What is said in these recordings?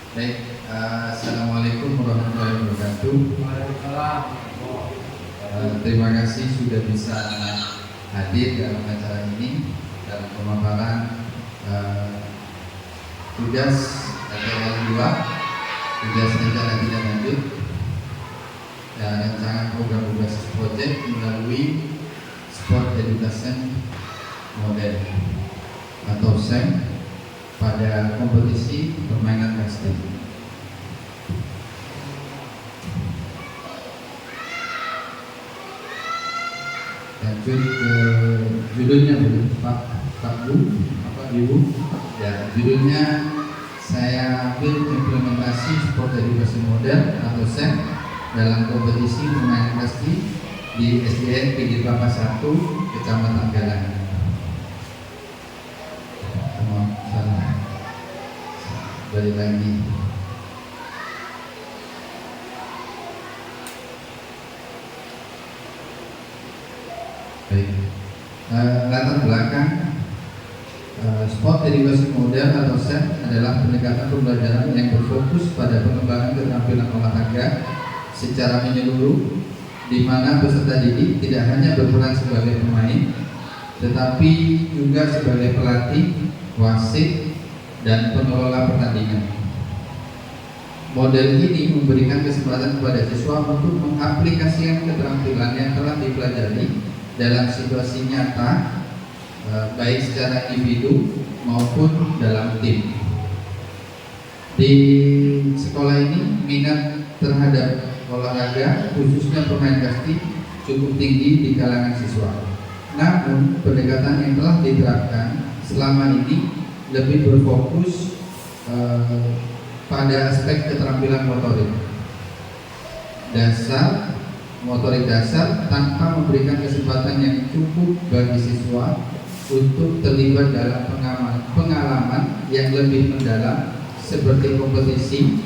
Baik, Assalamualaikum warahmatullahi wabarakatuh. Waalaikumsalam. Terima kasih sudah bisa hadir dalam acara ini dalam pemaparan tugas LTL 2, tugas rencana tindak lanjut dan rancangan program berbasis proyek melalui Sport Education Model atau SEM pada kompetisi permainan casting. Lanjut ke judulnya Pak Bu, Ibu. Ya, judulnya saya ambil implementasi Sport Education Model atau SEM dalam kompetisi permainan casting di SDN Pinggir Kelapa 1, Kecamatan Galang. Balik lagi. Baik. Latar belakang Sport Education Model atau SEM adalah pendekatan pembelajaran yang berfokus pada pengembangan keterampilan olahraga secara menyeluruh, di mana peserta didik tidak hanya berperan sebagai pemain, tetapi juga sebagai pelatih, wasit, dan pengelola pertandingan. Model ini memberikan kesempatan kepada siswa untuk mengaplikasikan keterampilan yang telah dipelajari dalam situasi nyata, baik secara individu maupun dalam tim. Di sekolah ini minat terhadap olahraga, khususnya permainan casting, cukup tinggi di kalangan siswa. Namun pendekatan yang telah diterapkan selama ini lebih berfokus pada aspek keterampilan motorik dasar tanpa memberikan kesempatan yang cukup bagi siswa untuk terlibat dalam pengalaman yang lebih mendalam seperti kompetisi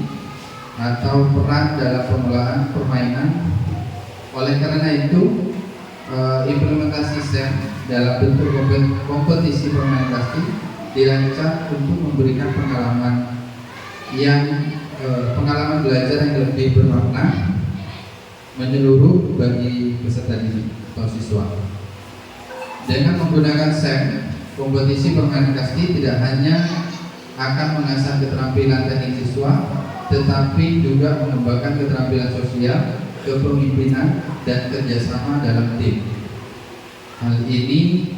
atau peran dalam pengelolaan permainan. Oleh karena itu, implementasi SEM dalam bentuk kompetisi permainan casting dirancang untuk memberikan pengalaman belajar yang lebih bermakna menyeluruh bagi peserta didik atau siswa. Dengan menggunakan SEM, kompetisi permainan casting tidak hanya akan mengasah keterampilan teknik siswa, tetapi juga mengembangkan keterampilan sosial, kepemimpinan, dan kerjasama dalam tim. Hal ini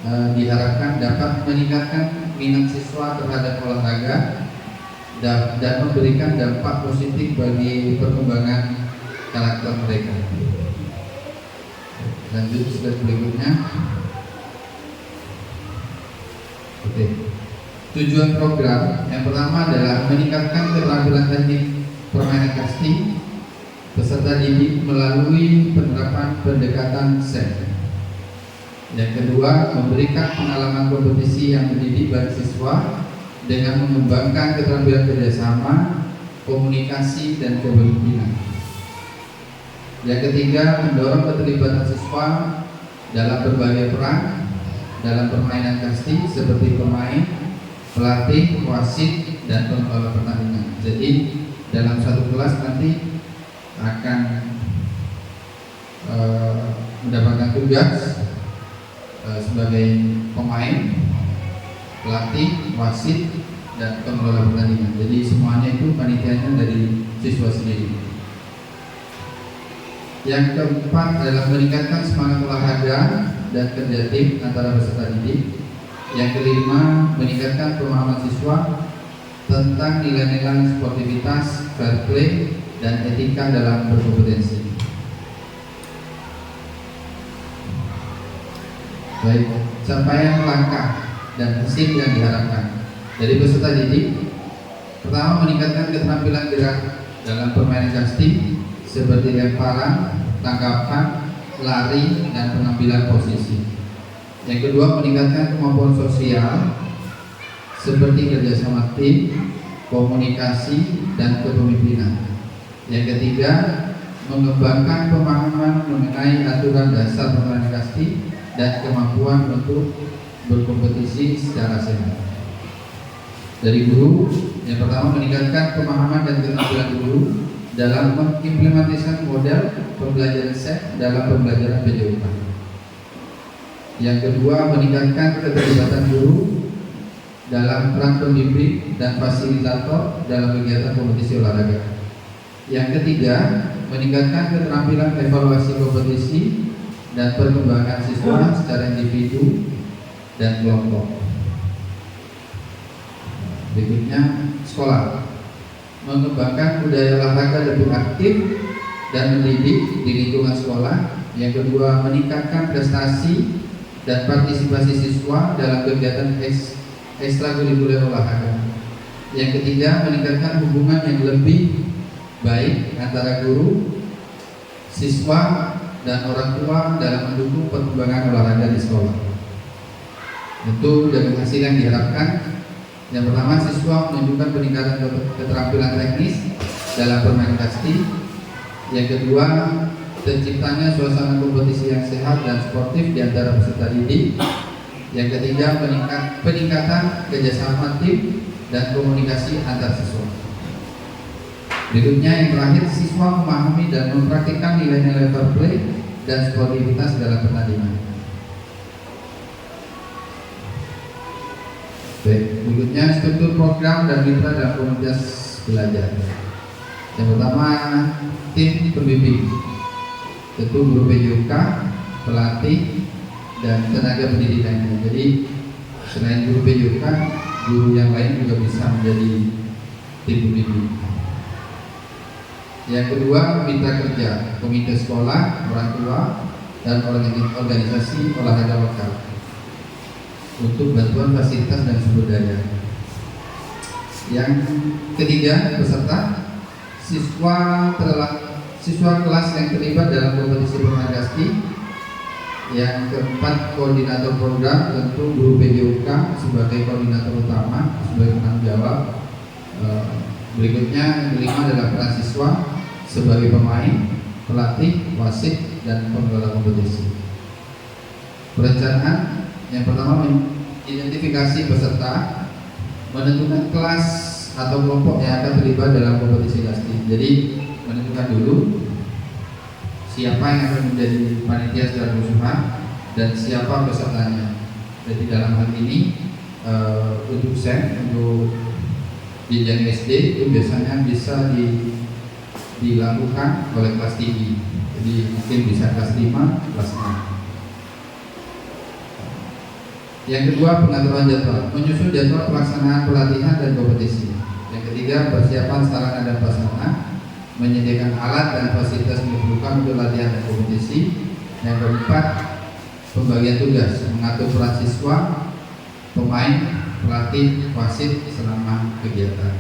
diharapkan dapat meningkatkan minat siswa terhadap olahraga dan memberikan dampak positif bagi perkembangan karakter mereka. Lanjut slide berikutnya. Oke. Tujuan program yang pertama adalah meningkatkan keterampilan teknik permainan casting peserta didik melalui penerapan pendekatan SEM. Yang kedua, memberikan pengalaman kompetisi yang mendidik bagi siswa dengan mengembangkan keterampilan kerjasama, komunikasi, dan kepemimpinan. Yang ketiga, mendorong keterlibatan siswa dalam berbagai peran dalam permainan casting seperti pemain, pelatih, wasit, dan pengelola pertandingan. Jadi dalam satu kelas nanti akan mendapatkan tugas sebagai pemain, pelatih, wasit, dan pengelola pertandingan. Jadi semuanya itu panitianya dari siswa sendiri. Yang keempat adalah meningkatkan semangat olahraga dan kerja tim antara peserta didik. Yang kelima, meningkatkan pemahaman siswa tentang nilai-nilai sportivitas, fair play, dan etika dalam berkompetensi. Baik, capaian langkah dan hasil yang diharapkan dari peserta didik. Pertama, meningkatkan keterampilan gerak dalam permainan casting seperti lemparan, tangkapan, lari, dan pengambilan posisi. Yang kedua, meningkatkan kemampuan sosial seperti kerjasama tim, komunikasi, dan kepemimpinan. Yang ketiga, mengembangkan pemahaman mengenai aturan dasar permainan casting dan kemampuan untuk berkompetisi secara sehat. Dari guru, yang pertama meningkatkan pemahaman dan keterampilan guru dalam mengimplementasikan model pembelajaran SET dalam pembelajaran PJOK. Yang kedua, meningkatkan keterlibatan guru dalam peran pembimbing dan fasilitator dalam kegiatan kompetisi olahraga. Yang ketiga, meningkatkan keterampilan evaluasi kompetisi dan perkembangan siswa secara individu dan kelompok. Berikutnya, sekolah mengembangkan budaya olahraga lebih aktif dan mendidik di lingkungan sekolah. Yang kedua, meningkatkan prestasi dan partisipasi siswa dalam kegiatan ekstrakurikuler olahraga. Yang ketiga, meningkatkan hubungan yang lebih baik antara guru, siswa, dan orang tua dalam mendukung perkembangan olahraga di sekolah. Tentu dengan hasil yang diharapkan, yang pertama, siswa menunjukkan peningkatan keterampilan teknis dalam bermain kasti. Yang kedua, terciptanya suasana kompetisi yang sehat dan sportif di antara peserta didik. Yang ketiga, peningkatan kerjasama tim dan komunikasi antar siswa. Berikutnya yang terakhir, siswa memahami dan mempraktikkan nilai-nilai fair play dan sportivitas dalam pertandingan. Baik, berikutnya struktur program dan mitra dalam komunitas belajar. Yang pertama, tim pembimbing, tentu guru PJOK, pelatih, dan tenaga pendidik lainnya. Jadi selain guru PJOK, guru yang lain juga bisa menjadi tim pembimbing. Yang kedua, mitra kerja, komite sekolah, orang tua, dan organisasi olahraga lokal untuk bantuan fasilitas dan sumber daya. Yang ketiga, peserta siswa kelas yang terlibat dalam kompetisi bermain kasti. Yang keempat, koordinator program, tentu guru PJOK sebagai koordinator utama, sebagai penanggung jawab. Berikutnya, yang kelima adalah peran siswa sebagai pemain, pelatih, wasit, dan pengelola kompetisi. Perencanaan, yang pertama, identifikasi peserta, menentukan kelas atau kelompok yang akan terlibat dalam kompetisi kasti. Jadi menentukan dulu siapa yang akan menjadi panitia secara keseluruhan dan siapa pesertanya. Jadi dalam hal ini untuk SEM, untuk jenjang SD itu biasanya bisa dilakukan oleh kelas tinggi. Jadi mungkin bisa kelas 5, kelas 6. Yang kedua, pengaturan jadwal, menyusun jadwal pelaksanaan pelatihan dan kompetisi. Yang ketiga, persiapan sarana dan prasarana, menyediakan alat dan fasilitas yang diperlukan untuk latihan dan kompetisi. Yang keempat, pembagian tugas, mengatur peran siswa, pemain, pelatih, wasit selama kegiatan.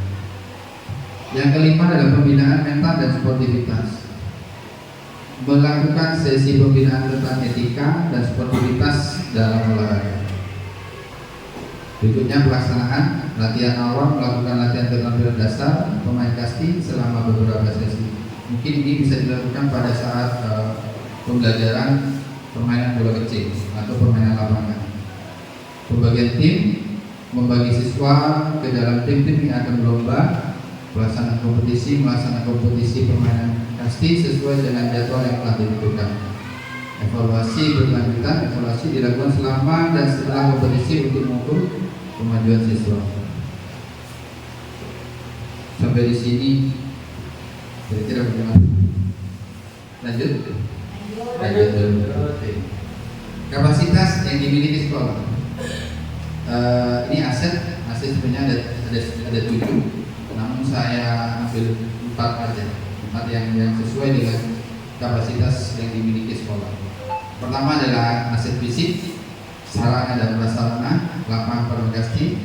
Yang kelima adalah pembinaan mental dan sportivitas, melakukan sesi pembinaan tentang etika dan sportivitas dalam olahraga. Berikutnya, pelaksanaan latihan awal, melakukan latihan keterampilan dasar pemain kasti selama beberapa sesi. Mungkin ini bisa dilakukan pada saat pembelajaran permainan bola kecil atau permainan lapangan. Pembagian tim, membagi siswa ke dalam tim-tim yang akan berlomba, melaksanakan kompetisi permainan kasti sesuai dengan jadwal yang telah ditentukan. Evaluasi berkelanjutan, evaluasi dilakukan selama dan setelah kompetisi untuk mengukur kemajuan siswa. Sampai di sini kira-kira bagaimana? Lanjut dulu. Kapasitas yang dimiliki sekolah. Ini aset sebenarnya ada 7, namun saya ambil 4 aja, 4 yang sesuai dengan kapasitas yang dimiliki sekolah. Pertama adalah aset fisik, sarana dan prasarana, lapangan permain kasti,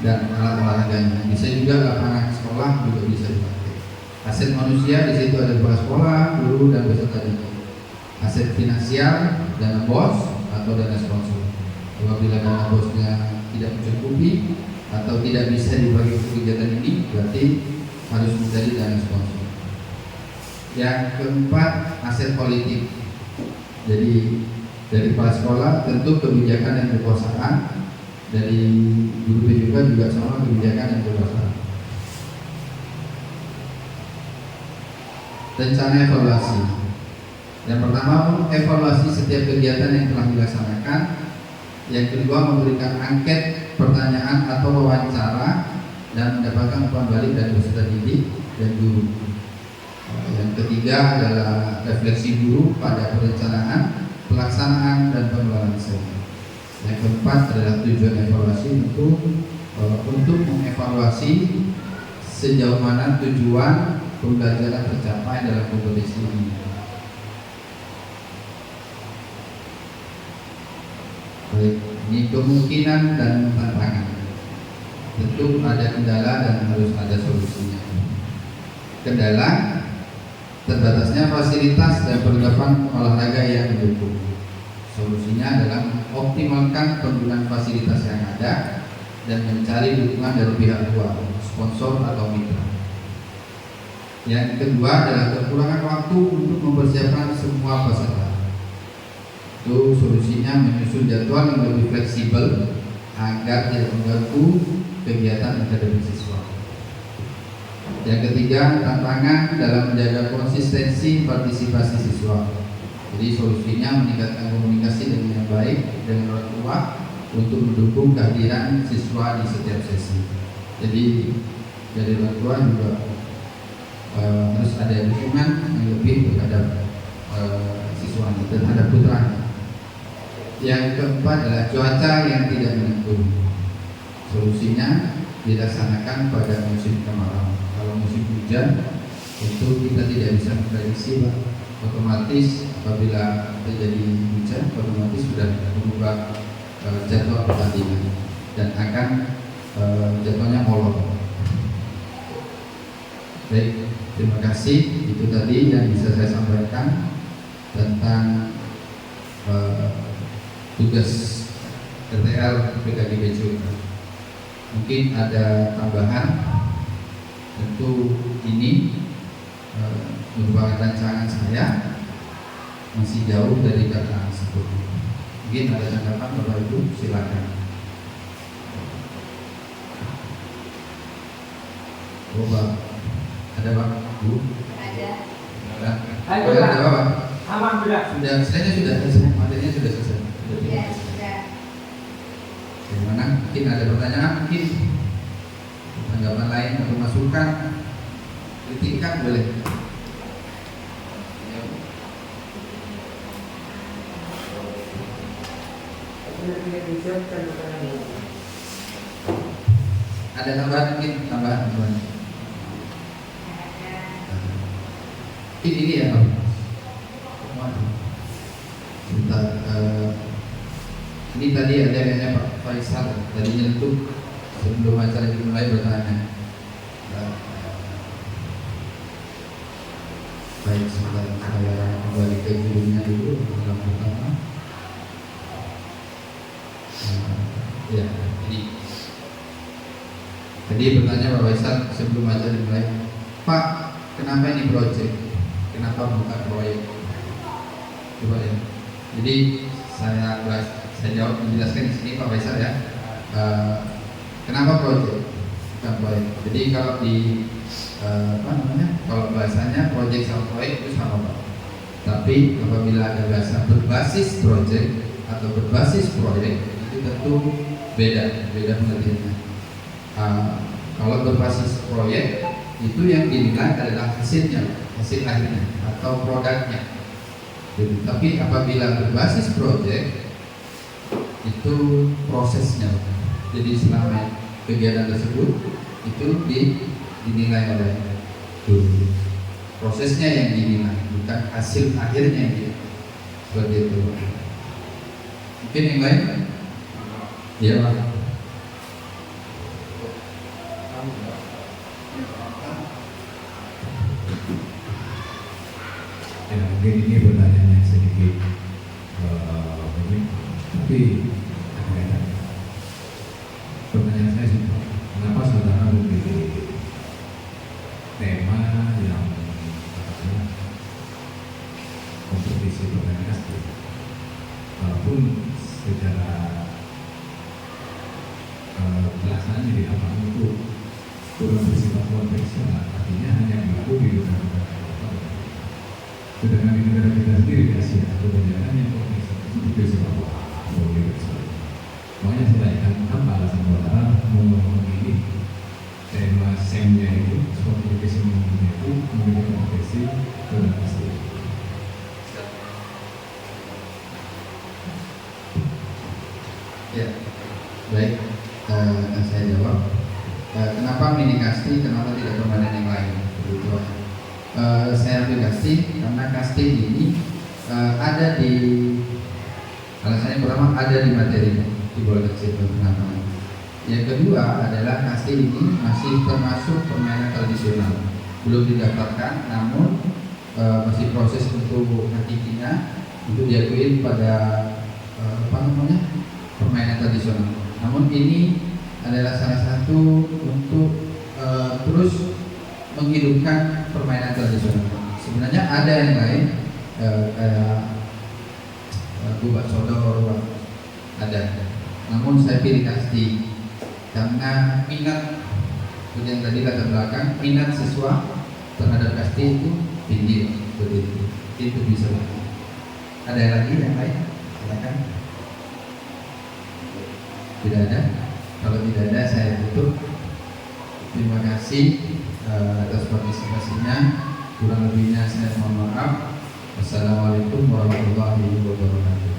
dan alat olahraganya. Bisa juga lapangan sekolah juga bisa dipakai. Aset manusia, di situ ada kepala sekolah, guru, dan peserta didik. Aset finansial, dana bos atau dana sponsor. Apabila dana bosnya tidak mencukupi atau tidak bisa dibagi untuk kegiatan ini, berarti harus mencari dana sponsor. Yang keempat, aset politik. Jadi dari kepala sekolah tentu kebijakan dan kekuasaan, dari guru juga sama kebijakan dan kekuasaan. Rencana evaluasi. Yang pertama, evaluasi setiap kegiatan yang telah dilaksanakan. Yang kedua, memberikan angket, pertanyaan atau wawancara dan mendapatkan umpan balik dari peserta didik dan guru. Yang ketiga adalah refleksi guru pada perencanaan, pelaksanaan dan pengelolaan siswa. Yang keempat adalah tujuan evaluasi untuk mengevaluasi sejauh mana tujuan pembelajaran tercapai dalam kompetisi ini. Baik, ini kemungkinan dan tantangan. Tentu ada kendala dan harus ada solusinya. Kendala terbatasnya fasilitas dan perlengkapan olahraga yang mendukung. Solusinya adalah optimalkan penggunaan fasilitas yang ada dan mencari dukungan dari pihak luar, sponsor atau mitra. Yang kedua adalah kekurangan waktu untuk mempersiapkan semua peserta. Itu solusinya menyusun jadwal yang lebih fleksibel agar tidak mengganggu kegiatan akademik siswa. Yang ketiga, tantangan dalam menjaga konsistensi partisipasi siswa. Jadi solusinya meningkatkan komunikasi dengan yang baik dengan orang tua untuk mendukung kehadiran siswa di setiap sesi. Jadi dari orang tua juga harus ada dukungan yang lebih terhadap siswanya, terhadap putranya. Yang keempat adalah cuaca yang tidak menentu. Solusinya dilaksanakan pada musim kemarau. Kalau musim hujan itu kita tidak bisa memprediksi, Pak. Otomatis apabila terjadi hujan, otomatis sudah berubah jadwal pertandingan dan akan jadwalnya molor. Baik, terima kasih. Itu tadi yang bisa saya sampaikan tentang tugas RTL PKGBC. Mungkin ada tambahan. Tentu ini merupakan rancangan saya, masih jauh dari kata tersebut. Mungkin ada tanggapan Bapak Ibu, silakan. Bapak, ada Pak? Bu? Ada. Ada Bapak? Alhamdulillah. Saya sudah selesai, materinya sudah selesai. Ya, sudah. Bagaimana? Mungkin ada pertanyaan, mungkin tanggapan lain atau masukan, kritikan boleh. Ada tambahan, mungkin tambahan. Ini ya Pak. Ini tadi ada kayaknya Pak Faisal tadi nyentuh sebelum acara dimulai bertanya. Baik, sebentar saya kembali ke judulnya dulu yang pertama. Ya, jadi bertanya Pak Faisal sebelum acara dimulai, Pak, kenapa ini proyek? Kenapa bukan proyek? Coba ya. Jadi saya jawab menjelaskan di sini Pak Faisal ya. Kenapa proyek? Bukan proyek. Jadi kalau di kalau bahasanya proyek sama proyek itu sama Pak. Tapi apabila ada bahasa berbasis proyek atau berbasis proyek itu tentu beda pengertiannya. Kalau berbasis proyek itu yang dinilai adalah hasil akhirnya atau produknya. Jadi, tapi apabila berbasis proyek itu prosesnya. Jadi selama kegiatan tersebut itu dinilai oleh guru. Prosesnya yang dinilai, bukan hasil akhirnya yang dinilai. Seperti itu. Mungkin yang lain? Iya Pak. Ya, mungkin ini pertanyaan yang sedikit tapi pertanyaan saya simpel. Kenapa saudara memilih tema yang kompetisi pertandingan SD? Walaupun secara pelaksanaan di lapangan itu kurang bersifat konvensional, artinya hanya berlaku di negara-negara Sedangkan di negara kita sendiri di Asia kebanyakan yang provinsi seperti Papua, Borneo dan sebagainya. Makanya saya tanyakan apa alasan saudara memilih tema SEM-nya itu, sport education movement itu memilih kompetisi dan pasti. Ya, baik. Saya jawab. Kenapa mini kasti? Kenapa tidak permainan yang lain? Begitu. Saya ambil kasti karena kasti ini ada di alasannya pertama ada di materi di bola kecil kenapa? Yang kedua adalah kasti ini masih termasuk permainan tradisional, belum didaftarkan, namun masih proses untuk hakikinya untuk diakui pada permainan tradisional. Namun ini adalah salah satu untuk terus menghidupkan permainan tradisional. Sebenarnya ada yang lain kayak gubak sodor ada. Namun saya pilih kasti karena minat seperti yang tadi latar belakang, minat siswa terhadap kasti itu tinggi seperti itu bisa. Ada lagi yang lain? Silakan. Tidak ada. Kalau tidak ada saya tutup. Terima kasih atas partisipasinya. Kurang lebihnya saya mohon maaf. Wassalamualaikum warahmatullahi wabarakatuh.